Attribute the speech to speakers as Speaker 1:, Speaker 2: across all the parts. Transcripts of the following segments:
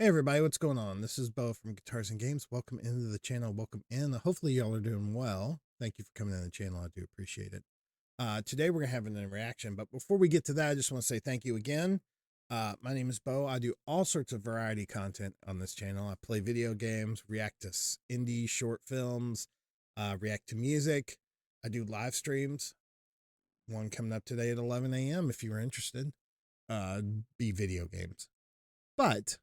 Speaker 1: everybody, what's going on? This is Bo from Guitars and Games. Welcome into the channel. Welcome in. Hopefully y'all are doing well. Thank you for coming in the channel. I do appreciate it. Today we're gonna have an interaction, but before we get to that, I just want to say thank you again. My name is Bo. I do all sorts of variety content on this channel. I play video games, react to indie short films, react to music. I do live streams. One coming up today at 11 a.m. if you are interested. Be video games. But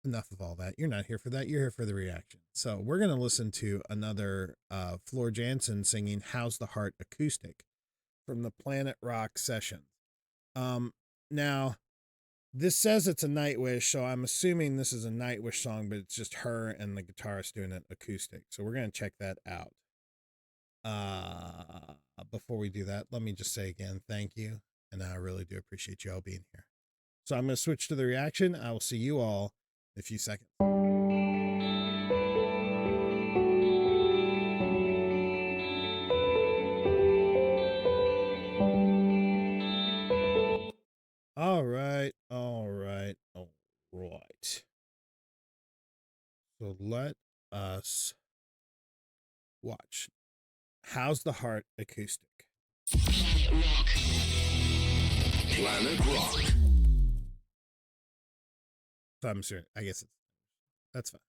Speaker 1: enough of all that. You're not here for that. You're here for the reaction. So we're going to listen to another Floor Jansen singing How's the Heart acoustic from the Planet Rock session. Now, this says it's a Nghtwish, so I'm assuming this is a Nghtwish song, but it's just her and the guitarist doing it acoustic. So we're going to check that out. Before we do that, let me just say again, thank you. And I really do appreciate you all being here. So I'm going to switch to the reaction. I will see you all in a few seconds. All right. So let us watch How's the Heart acoustic.
Speaker 2: Planet Rock. Planet Rock.
Speaker 1: So I'm sure, I guess that's fine.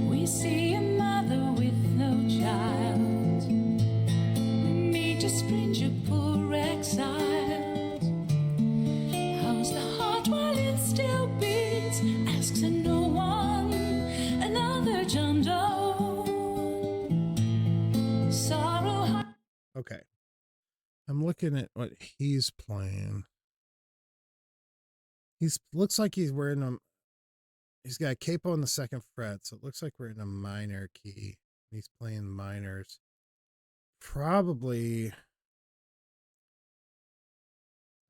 Speaker 3: We see a mother with no child. We meet a stranger, poor exiled. How's the heart while it still beats? Asks and no one. Another John Doe. Sorrow.
Speaker 1: Okay. I'm looking at what he's playing. Looks like he's wearing he's got a capo on the second fret, so it looks like we're in a minor key. He's playing minors. Probably.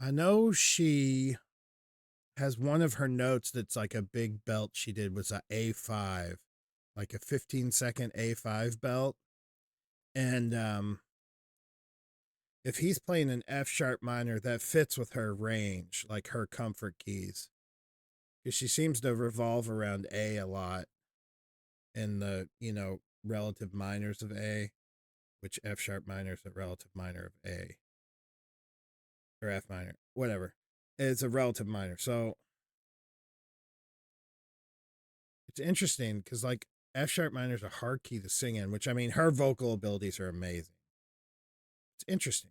Speaker 1: I know she has one of her notes that's like a big belt she did was a A5, like a 15-second A5 belt. And if he's playing an F sharp minor, that fits with her range, like her comfort keys. Because she seems to revolve around A a lot in the, relative minors of A, which F sharp minor is a relative minor of A. Or F minor, whatever. It's a relative minor. So it's interesting because, like, F sharp minor is a hard key to sing in, which, I mean, her vocal abilities are amazing. It's interesting.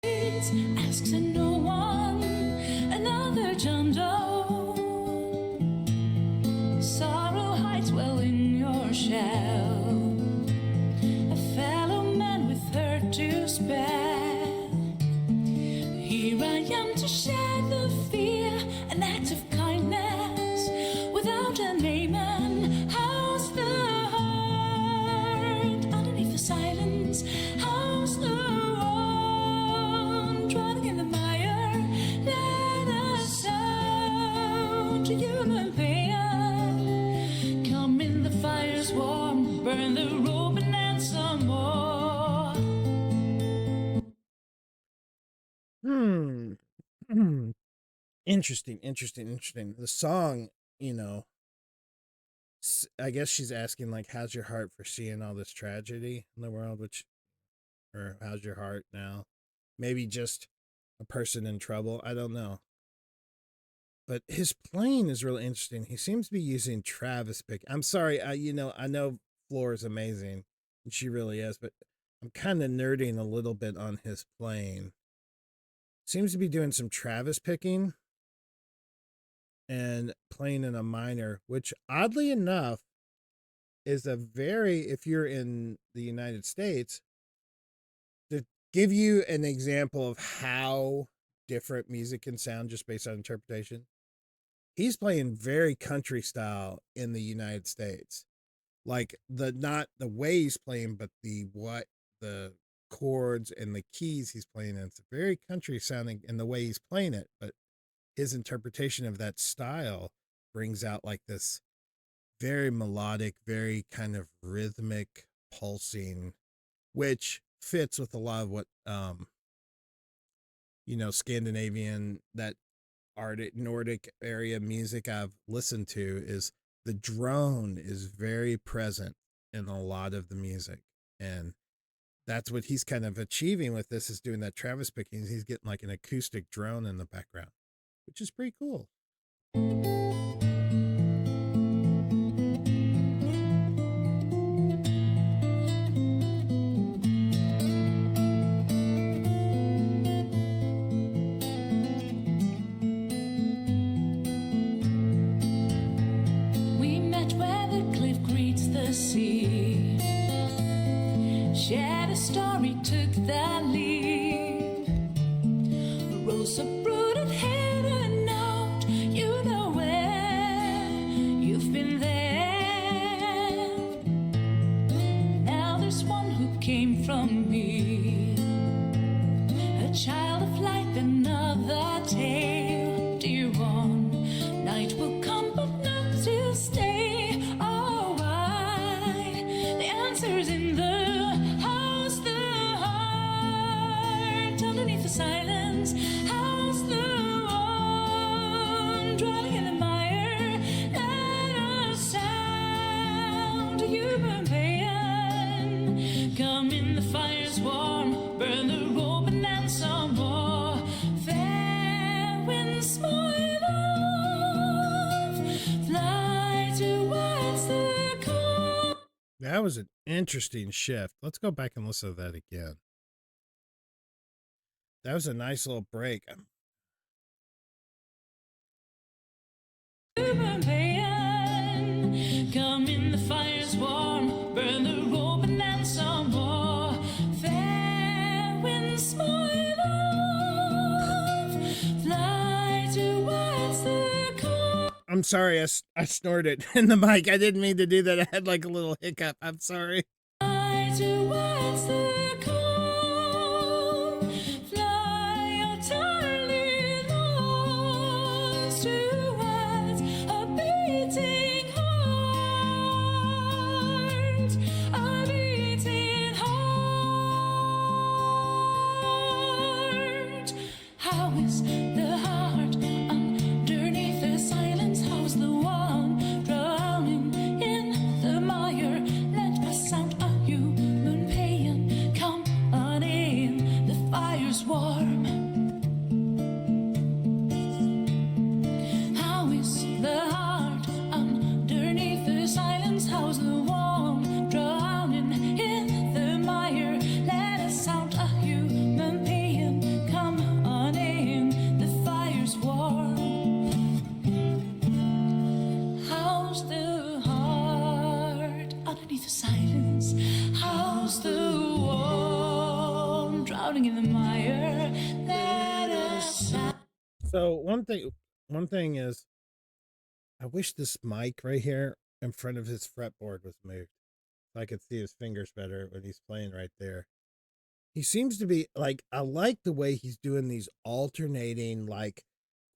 Speaker 3: Asks and no one. Another John Doe. Sorrow hides well in your shell. A fellow man with her to spare. Here I am to share the fear, an act of kindness without a name. And how's the heart underneath the silence? How's the one drowning in the mire? Let us out to human pain. Come in, the fire's warm, burn the rope and add some more.
Speaker 1: Interesting. The song, I guess she's asking, like, how's your heart for seeing all this tragedy in the world, or how's your heart now? Maybe just a person in trouble. I don't know. But his playing is really interesting. He seems to be using Travis pick. I'm sorry. I know Floor is amazing, and she really is, but I'm kind of nerding a little bit on his playing. Seems to be doing some Travis picking and playing in a minor, which oddly enough is if you're in the United States, to give you an example of how different music can sound just based on interpretation. He's playing very country style in the United States. Like not the way he's playing, but the chords and the keys he's playing in. It's very country sounding in the way he's playing it, but his interpretation of that style brings out like this very melodic, very kind of rhythmic pulsing, which fits with a lot of what Scandinavian, that Arctic Nordic area music I've listened to. Is the drone is very present in a lot of the music, and that's what he's kind of achieving with this, is doing that Travis picking. He's getting like an acoustic drone in the background, which is pretty cool.
Speaker 3: We met where the cliff greets the sea. Shared a story, took the lead. Rose uprooted, hidden out. You know where you've been there. Now there's one who came from me, a child of light, another tale. Dear one, night will come, but not to stay. Oh, why? The answer's in the house, the heart. Underneath the silence, house, the one. Drowning in the mire, let us sound. Human pain. Come in, the fire's warm. Burn the rope and then some more. Fair winds, my love. Fly towards the cold.
Speaker 1: That was an interesting shift. Let's go back and listen to that again. That was a nice little break.
Speaker 3: Human pain. Come in, the fire's warm. Burn the rope and then some more. Fair winds, my love. Fly towards the cold.
Speaker 1: I'm sorry, I snorted in the mic. I didn't mean to do that. I had like a little hiccup. I'm sorry.
Speaker 3: Fly towards the cold. Fly utterly lost towards a beating heart. A beating heart. How is the heart underneath the silence? How's the one drowning in the mire? Let my sound a human pain. Come on in, the fire's warm. How is the heart underneath the silence? How's the one drowning in the mire? Let us sound a human pain. Come on in, the fire's warm. How's the heart underneath the silence? How's the one drowning in the mire? Let us sound.
Speaker 1: So one thing is, I wish this mic right here in front of his fretboard was moved, so I could see his fingers better when he's playing right there. He seems to be like, I like the way he's doing these alternating like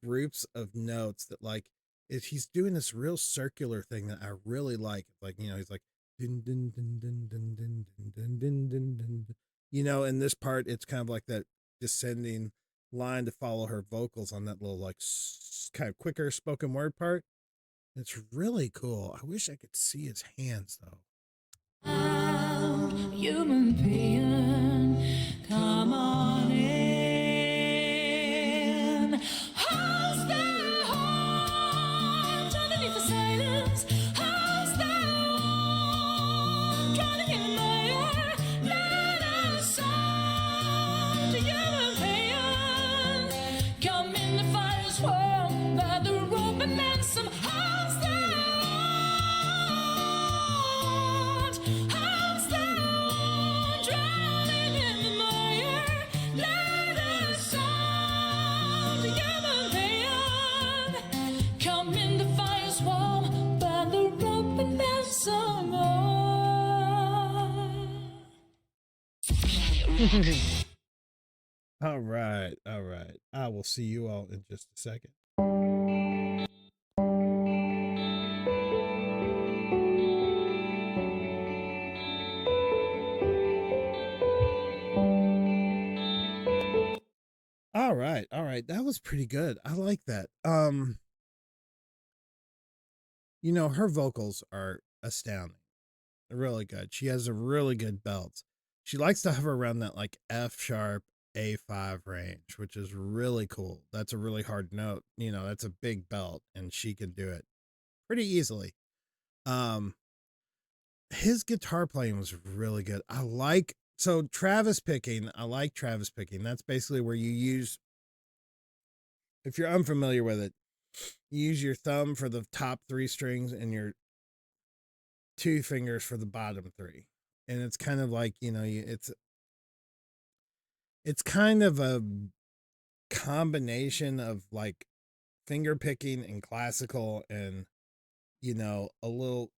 Speaker 1: groups of notes that like, he's doing this real circular thing that I really like. Like, he's like, din, din, din, din, din, din, din, din, din, din, din. In this part, it's kind of like that descending line to follow her vocals on that little like kind of quicker spoken word part. It's really cool. I wish I could see his hands though.
Speaker 3: Human pain, come on in. How's the heart underneath the silence? How's the one drowning in the mire? Let us sound human pain. Come in, the fire's warm. By the rope and then some. How's the heart? How's the one drowning in the mire?
Speaker 1: All right. All right. I will see you all in just a second. All right. All right. That was pretty good. I like that. You know, her vocals are astounding. They're really good. She has a really good belt. She likes to hover around that like F sharp A5 range, which is really cool. That's a really hard note. You know, that's a big belt and she can do it pretty easily. Um his guitar playing was really good. I like Travis picking. I like Travis picking. That's basically where you use, if you're unfamiliar with it, you use your thumb for the top 3 strings and your 2 fingers for the bottom 3. And it's kind of like, you know, it's kind of a combination of like finger picking and classical and, you know, a little,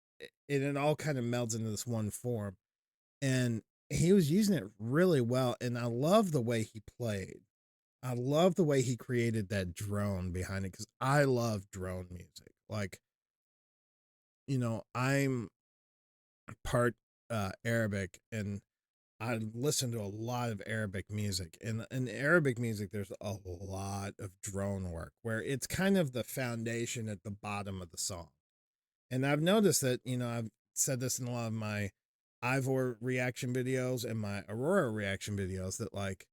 Speaker 1: and it all kind of melds into this one form. And he was using it really well. And I love the way he played. I love the way he created that drone behind it because I love drone music. Like, you know, I'm part Arabic and I listen to a lot of Arabic music. And in Arabic music, there's a lot of drone work where it's kind of the foundation at the bottom of the song. And I've noticed that, you know, I've said this in a lot of my Ivor reaction videos and my Aurora reaction videos that like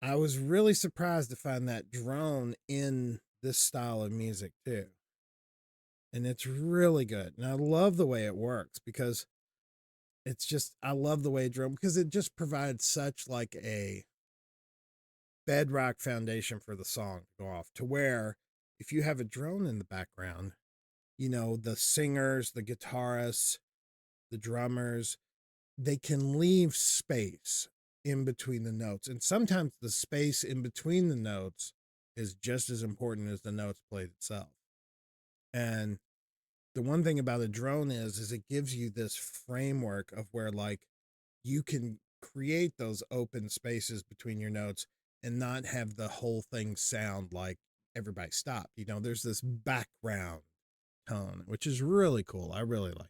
Speaker 1: I was really surprised to find that drone in this style of music too. And it's really good. And I love the way it works because it's just, I love the way drone, because it just provides such like a bedrock foundation for the song to go off, to where if you have a drone in the background, you know, the singers, the guitarists, the drummers, they can leave space in between the notes. And sometimes the space in between the notes is just as important as the notes played itself. And the one thing about a drone is it gives you this framework of where like you can create those open spaces between your notes and not have the whole thing sound like everybody stopped. You know, there's this background tone, which is really cool. I really like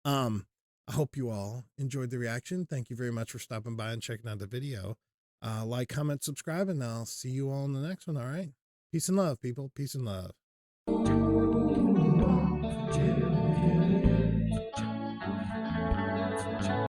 Speaker 1: that. I hope you all enjoyed the reaction. Thank you very much for stopping by and checking out the video. Like, comment, subscribe, and I'll see you all in the next one. All right. Peace and love, people. Peace and love.